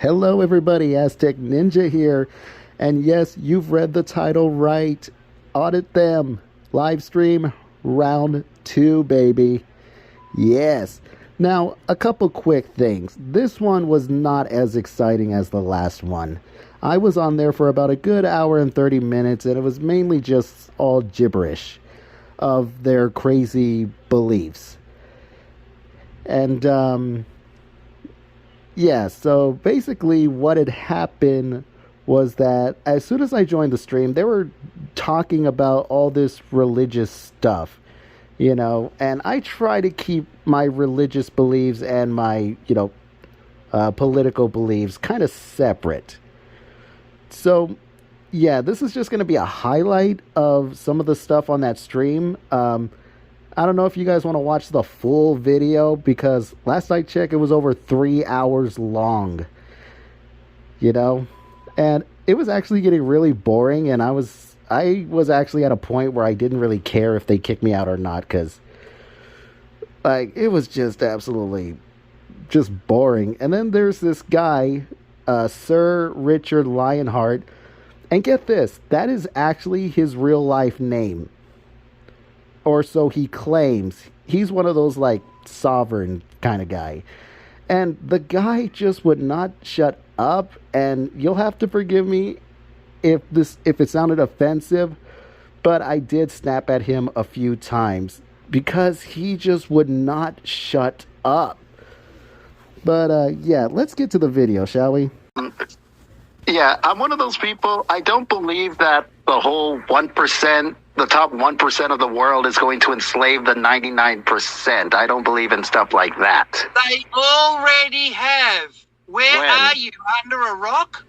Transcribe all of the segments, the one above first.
Hello everybody, Aztec Ninja here. And yes, you've read the title right. Audit Them. Live stream round 2, baby. Yes. Now, a couple quick things. This one was not as exciting as the last one. I was on there for about a good hour and 30 minutes, and it was mainly just all gibberish of their crazy beliefs. And, yeah, so basically what had happened was that as soon as I joined the stream, they were talking about all this religious stuff, you know, and I try to keep my religious beliefs and my, political beliefs kind of separate. So, yeah, this is just going to be a highlight of some of the stuff on that stream. I don't know if you guys want to watch the full video, because last I checked, it was over 3 hours long, and it was actually getting really boring, and I was actually at a point where I didn't really care if they kicked me out or not, because, it was just absolutely just boring. And then there's this guy, Sir Richard Lionheart, and get this, that is actually his real life name. Or so he claims. He's one of those, sovereign kind of guy. And the guy just would not shut up. And you'll have to forgive me if it sounded offensive. But I did snap at him a few times, because he just would not shut up. But, yeah, let's get to the video, shall we? Yeah, I'm one of those people. I don't believe that the whole 1%, the top 1% of the world is going to enslave the 99%. I don't believe in stuff like that. They already have. Where are you? Under a rock?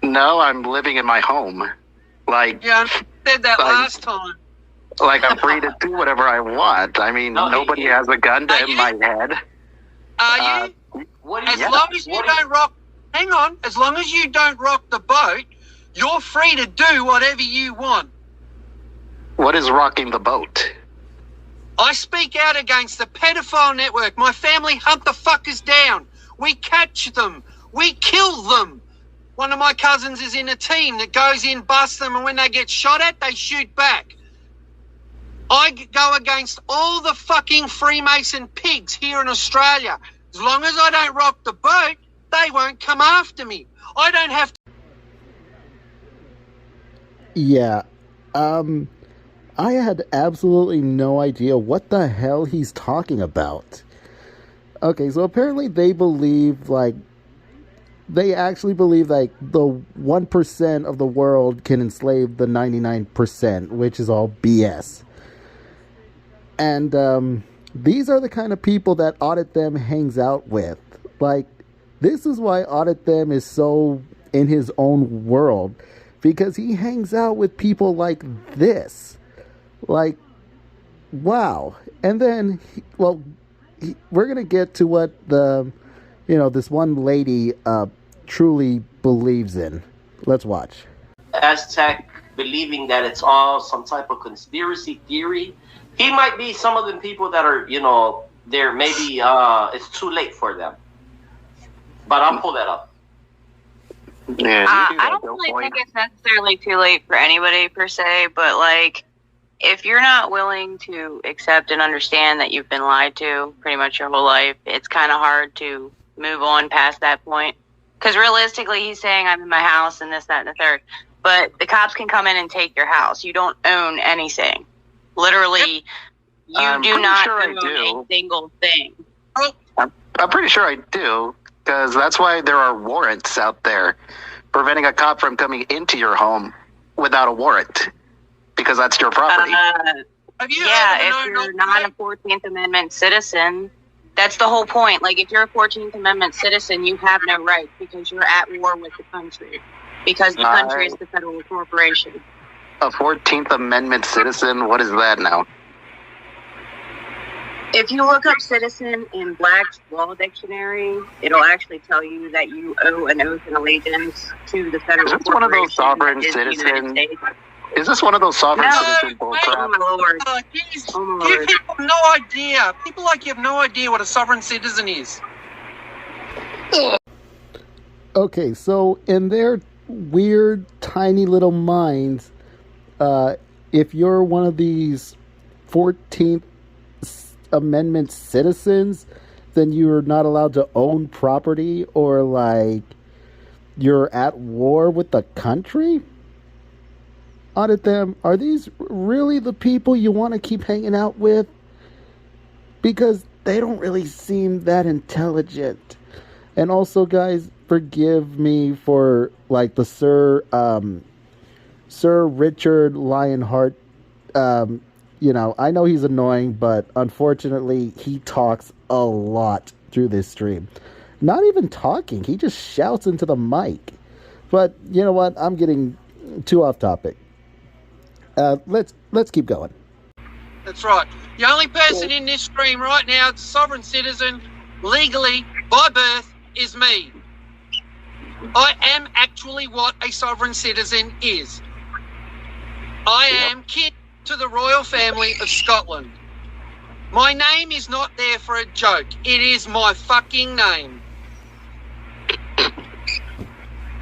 No, I'm living in my home. Yeah, I said that last time. I'm free to do whatever I want. I mean, nobody has a gun to hit my head. Are you? As long as you don't rock... Hang on. As long as you don't rock the boat, you're free to do whatever you want. What is rocking the boat? I speak out against the pedophile network. My family hunt the fuckers down. We catch them. We kill them. One of my cousins is in a team that goes in, busts them, and when they get shot at, they shoot back. I go against all the fucking Freemason pigs here in Australia. As long as I don't rock the boat, they won't come after me. I don't have to... Yeah, I had absolutely no idea what the hell he's talking about. Okay, so apparently they believe, they actually believe, the 1% of the world can enslave the 99%, which is all BS. And, these are the kind of people that Audit Them hangs out with. This is why Audit Them is so in his own world, because he hangs out with people like this. Wow. And then, we're going to get to what this one lady truly believes in. Let's watch. Aztec believing that it's all some type of conspiracy theory. He might be some of the people that are, they're maybe it's too late for them. But I'll pull that up. Yeah, I don't really think it's necessarily too late for anybody per se, but if you're not willing to accept and understand that you've been lied to pretty much your whole life, it's kind of hard to move on past that point. Because realistically, he's saying I'm in my house and this, that, and the third. But the cops can come in and take your house. You don't own anything. Literally, you do not own a single thing. I'm pretty sure I do, because that's why there are warrants out there preventing a cop from coming into your home without a warrant, because that's your property. If you're not a 14th Amendment citizen, that's the whole point. If you're a 14th Amendment citizen, you have no rights because you're at war with the country, because the country is the federal corporation. A 14th Amendment citizen? What is that now? If you look up citizen in Black's Law Dictionary, it'll actually tell you that you owe an oath and allegiance to the federal corporation. One of those sovereign citizens? Is this one of those sovereign citizen bullcrap? Oh, my Lord. You people have no idea. People like you have no idea what a sovereign citizen is. Okay, so in their weird, tiny little minds, if you're one of these 14th Amendment citizens, then you're not allowed to own property, or like you're at war with the country? Audit Them, are these really the people you want to keep hanging out with? Because they don't really seem that intelligent. And also, guys, forgive me for like the Sir Richard Lionheart. I know he's annoying, but unfortunately, he talks a lot through this stream. Not even talking, he just shouts into the mic. But you know what? I'm getting too off topic. Let's keep going. That's right. The only person in this stream right now, sovereign citizen, legally, by birth, is me. I am actually what a sovereign citizen is. I am kin to the royal family of Scotland. My name is not there for a joke. It is my fucking name.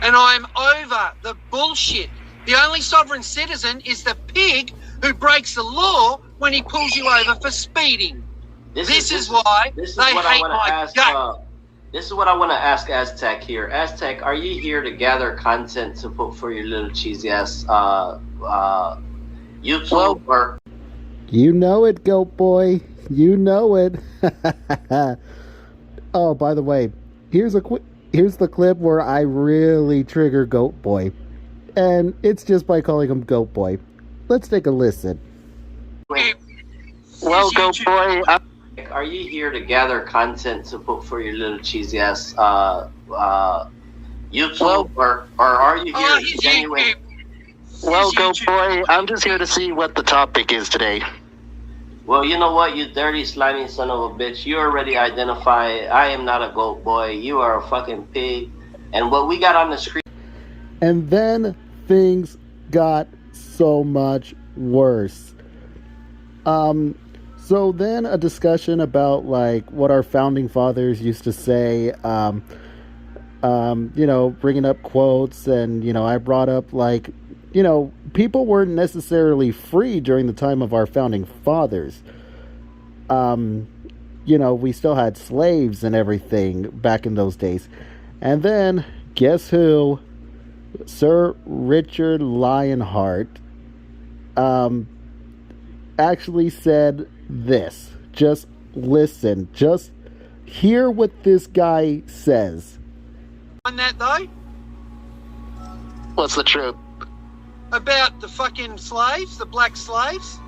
And I'm over the bullshit. The only sovereign citizen is the pig who breaks the law when he pulls you over for speeding. This is why they hate my gut. This is what I want to ask Aztec here. Aztec, are you here to gather content to put for your little cheesy ass YouTube? Or you know it, Goat Boy. You know it. Oh, by the way, here's the clip where I really trigger Goat Boy. And it's just by calling him Goat Boy. Let's take a listen. Well, Goat Boy, are you here to gather content to put for your little cheesy ass YouTube? Or are you here to genuine? Well, Goat Boy, I'm just here to see what the topic is today. Well, you know what, you dirty, slimy son of a bitch. You already identify. I am not a goat boy. You are a fucking pig. And what we got on the screen. And then things got so much worse. So then a discussion about like what our founding fathers used to say, bringing up quotes, and, I brought up like, people weren't necessarily free during the time of our founding fathers. We still had slaves and everything back in those days. And then, guess who? Sir Richard Lionheart actually said this. Just listen. Just hear what this guy says. On that though? What's the truth? About the fucking slaves, the black slaves?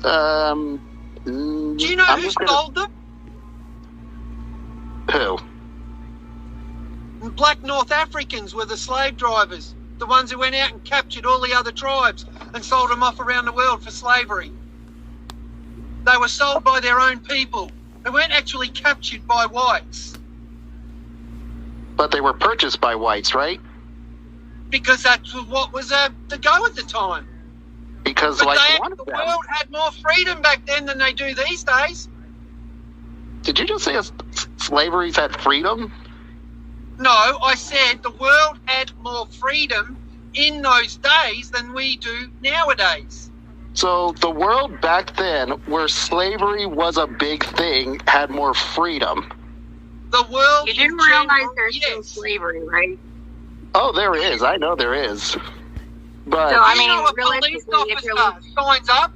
Do you know who sold them? Who? Black North Africans were the slave drivers, the ones who went out and captured all the other tribes and sold them off around the world for slavery. They were sold by their own people. They weren't actually captured by whites. But they were purchased by whites, right? Because that's what was the go at the time. Because but whites wanted the them. world had more freedom back then than they do these days. Did you just say slavery's had freedom? No, I said the world had more freedom in those days than we do nowadays. So the world back then, where slavery was a big thing, had more freedom. The world. You do realize there's still slavery, right? Oh, there is. I know there is. But So, I You know, mean, a police realistically, if you're officer signs up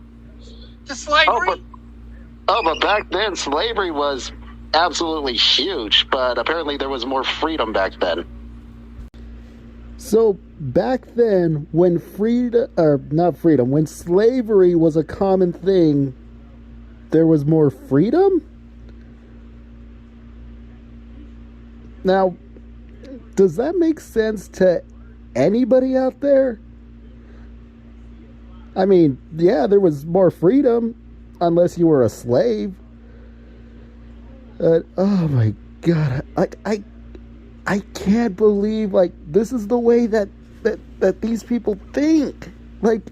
to slavery. but back then slavery was absolutely huge. But apparently there was more freedom back then. So back then, when when slavery was a common thing, there was more freedom? Now, does that make sense to anybody out there? I mean, yeah, there was more freedom, unless you were a slave. Oh my God, I can't believe, like, this is the way that these people think. Like,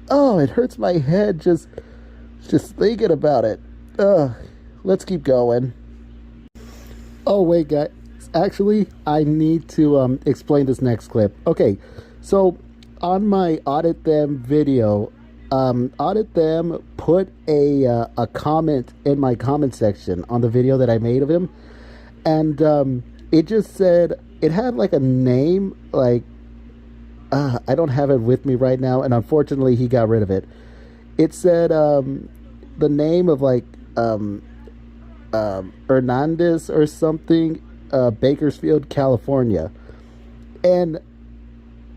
oh, it hurts my head just thinking about it. Let's keep going. Oh wait, guys. Actually, I need to explain this next clip. Okay, so on my Audit Them video, Audit Them put a comment in my comment section on the video that I made of him, and it just said it had like a name, like I don't have it with me right now, and unfortunately he got rid of it. It said the name of like Hernandez or something, Bakersfield, California. And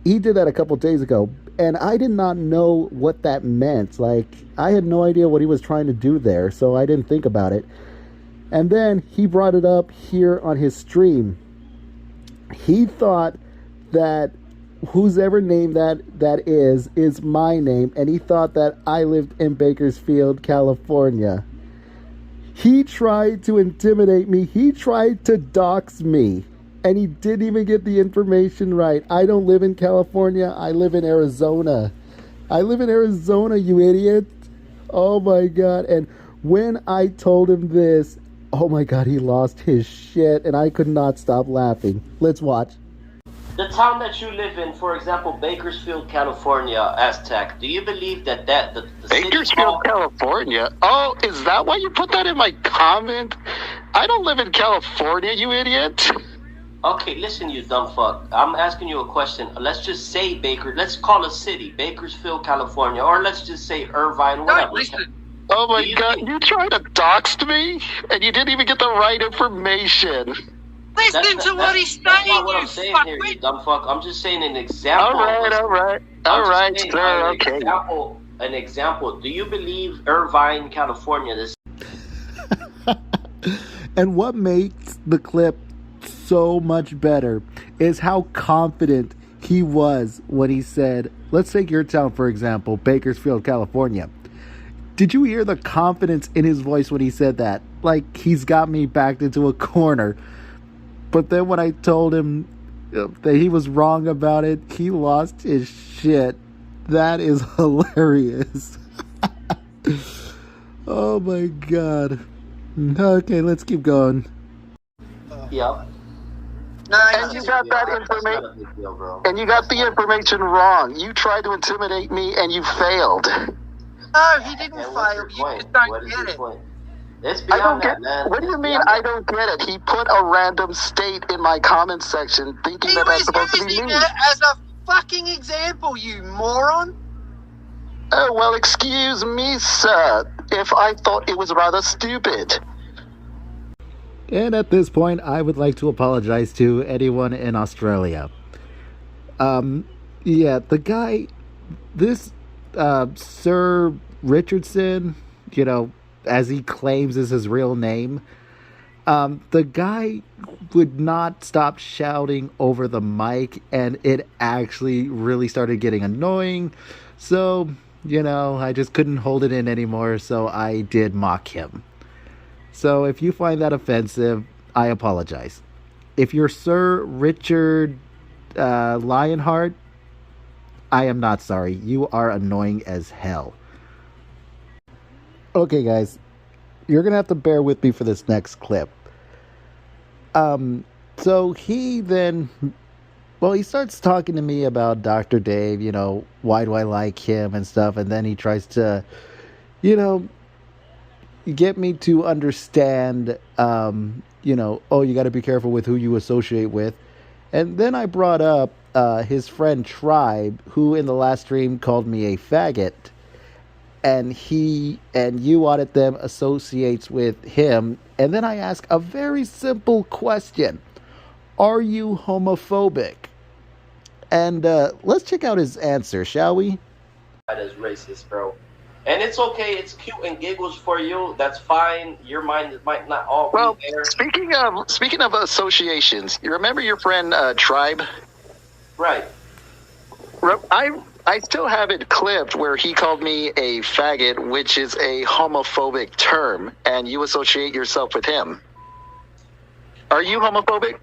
he did that a couple days ago. And I did not know what that meant. Like, I had no idea what he was trying to do there, so I didn't think about it. And then he brought it up here on his stream. He thought that whose ever name that is my name, and he thought that I lived in Bakersfield, California. He tried to intimidate me. He tried to dox me. And he didn't even get the information right. I don't live in California. I live in Arizona. I live in Arizona, you idiot. Oh my God. And when I told him this, oh my God, he lost his shit. And I could not stop laughing. Let's watch. The town that you live in, for example, Bakersfield, California, Aztec, do you believe that the Bakersfield, California? Oh, is that why you put that in my comment? I don't live in California, you idiot. Okay, listen, you dumb fuck. I'm asking you a question. Let's just say let's call a city, Bakersfield, California, or let's just say Irvine, whatever. Listen. Oh my God, you tried to dox me, and you didn't even get the right information. Listen to what he's saying, that's not what I'm saying here, you dumb fuck. I'm just saying an example. All right, sir, okay. An example. Do you believe Irvine, California, this... And what makes the clip so much better is how confident he was when he said, let's take your town, for example, Bakersfield, California. Did you hear the confidence in his voice when he said that? Like, he's got me backed into a corner. But then when I told him that he was wrong about it, he lost his shit. That is hilarious. Oh my God. Okay, let's keep going. Yeah. And you got that information, and you got the information wrong. You tried to intimidate me, and you failed. No, he didn't fail. You just don't get it. It's I don't beyond get. that, man. What do you mean? I don't get it. He put a random state in my comment section, thinking He that that's was supposed to be using me. it as a fucking example, you moron. Oh well, excuse me, sir, if I thought it was rather stupid. And at this point, I would like to apologize to anyone in Australia. Yeah, the guy, this Sir Richardson, you know, as he claims is his real name, the guy would not stop shouting over the mic, and it actually really started getting annoying. So, you know, I just couldn't hold it in anymore, so I did mock him. So if you find that offensive, I apologize. If you're Sir Richard Lionheart, I am not sorry. You are annoying as hell. Okay, guys. You're going to have to bear with me for this next clip. So he then... Well, he starts talking to me about Dr. Dave, you know, why do I like him and stuff. And then he tries to, you know, get me to understand, you know, oh, you got to be careful with who you associate with. And then I brought up his friend Tribe, who in the last stream called me a faggot. And he and you Audit Them associates with him. And then I ask a very simple question. Are you homophobic? And let's check out his answer, shall we? That is racist, bro. And it's okay. It's cute and giggles for you. That's fine. Your mind might not all be there. Speaking of associations, you remember your friend Tribe? Right. I still have it clipped where he called me a faggot, which is a homophobic term, and you associate yourself with him. Are you homophobic?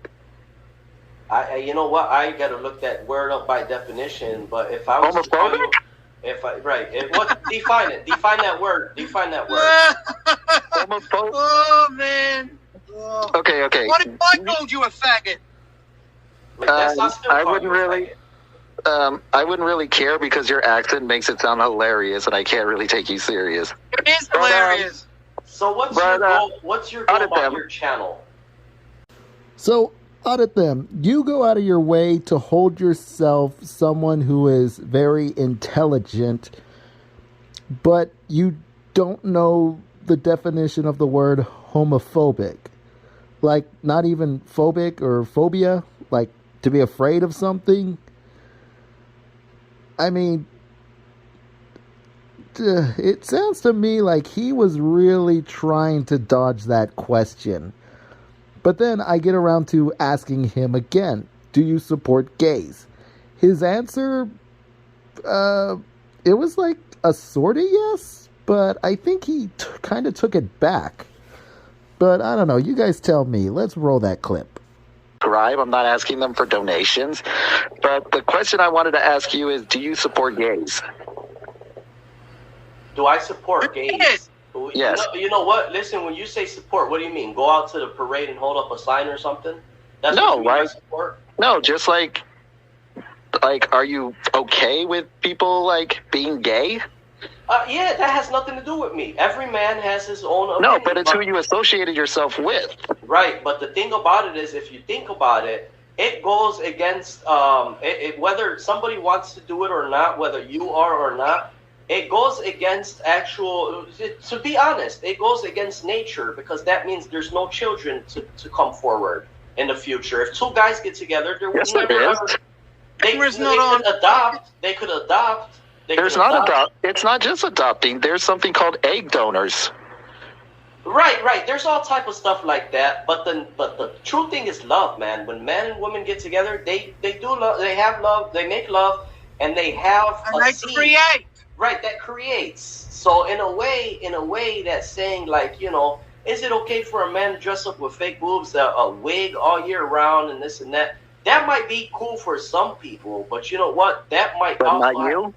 You know what? I gotta look that word up by definition. But if I was homophobic, define it. Define that word. homophobic. Oh man, Okay. What if I called you a faggot? Like, that's not still I calling wouldn't you a really. faggot. I wouldn't really care because your accent makes it sound hilarious, and I can't really take you serious. It is hilarious. So what's But, your goal? What's your goal Audit about Them. your channel? So, Audit Them. You go out of your way to hold yourself someone who is very intelligent, but you don't know the definition of the word homophobic. Like, not even phobic or phobia, like to be afraid of something. I mean, it sounds to me like he was really trying to dodge that question. But then I get around to asking him again, do you support gays? His answer, it was like a sort of yes, but I think he kind of took it back. But I don't know, you guys tell me. Let's roll that clip. I'm not asking them for donations. But the question I wanted to ask you is, do you support gays? Do I support gays? Yes. Yes. You know what? Listen, when you say support, what do you mean? Go out to the parade and hold up a sign or something? That's No, what you mean by right? support? No, just like, are you okay with people, like, being gay? Yeah, that has nothing to do with me. Every man has his own opinion. No, but it's who you associated yourself with. Right, but the thing about it is, if you think about it, it goes against whether somebody wants to do it or not, whether you are or not. It goes against to be honest, it goes against nature, because that means there's no children to come forward in the future. If two guys get together, there Yes, would never there is. ever. They could adopt. They could adopt. There's not it's not just adopting. There's something called egg donors. Right. There's all type of stuff like that. But the true thing is love, man. When man and woman get together, they do love. They have love. They make love, and they have And they seed. create. Right, that creates. So in a way, that's saying, like, you know, is it okay for a man to dress up with fake boobs, a wig all year round, and this and that? That might be cool for some people, but you know what? That might But not you?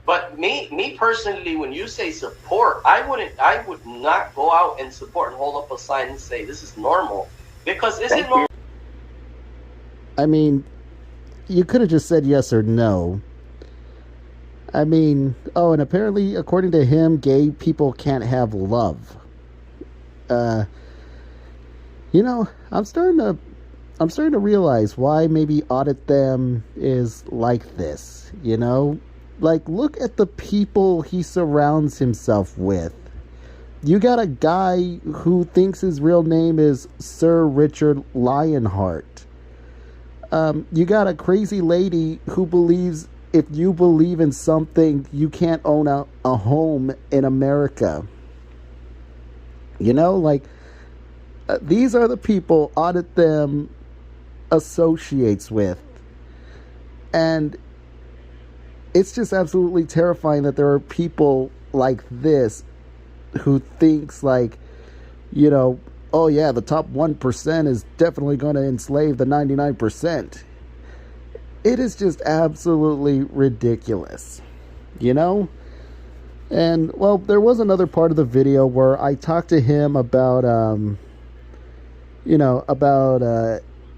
But me personally, when you say support, I would not go out and support and hold up a sign and say this is normal, because is it normal? I mean, you could have just said yes or no. I mean, and apparently, according to him, gay people can't have love. You know, I'm starting to realize why maybe Audit Them is like this, you know? Like, look at the people he surrounds himself with. You got a guy who thinks his real name is Sir Richard Lionheart. You got a crazy lady who believes if you believe in something, you can't own a home in America. You know, like, these are the people Audit Them associates with. And it's just absolutely terrifying that there are people like this who thinks, like, you know, oh yeah, the top 1% is definitely going to enslave the 99%. It is just absolutely ridiculous, you know? And, well, there was another part of the video where I talked to him about,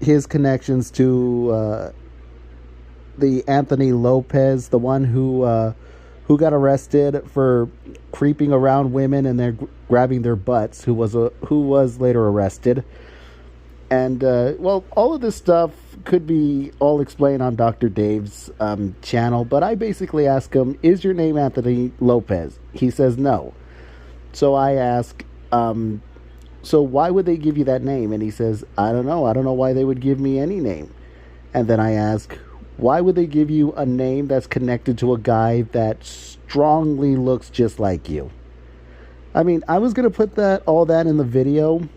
his connections to the Anthony Lopez, the one who got arrested for creeping around women and then grabbing their butts, who was later arrested. And, all of this stuff could be all explained on Dr. Dave's channel, but I basically ask him, is your name Anthony Lopez? He says no. So I ask, so why would they give you that name? And he says, I don't know why they would give me any name. And then I ask, why would they give you a name that's connected to a guy that strongly looks just like you? I mean, I was going to put all that in the video,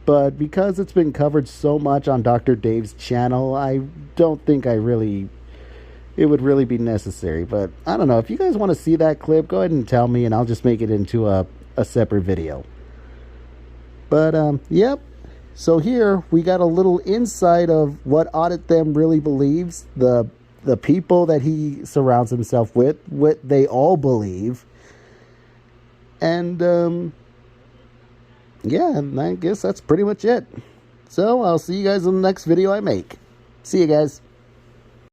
but because it's been covered so much on Dr. Dave's channel, I don't think it would really be necessary. But I don't know. If you guys want to see that clip, go ahead and tell me, and I'll just make it into a separate video. But, yep. So here, we got a little insight of what Audit Them really believes, the people that he surrounds himself with, what they all believe. And, yeah, and I guess that's pretty much it. So I'll see you guys in the next video I make. See you guys.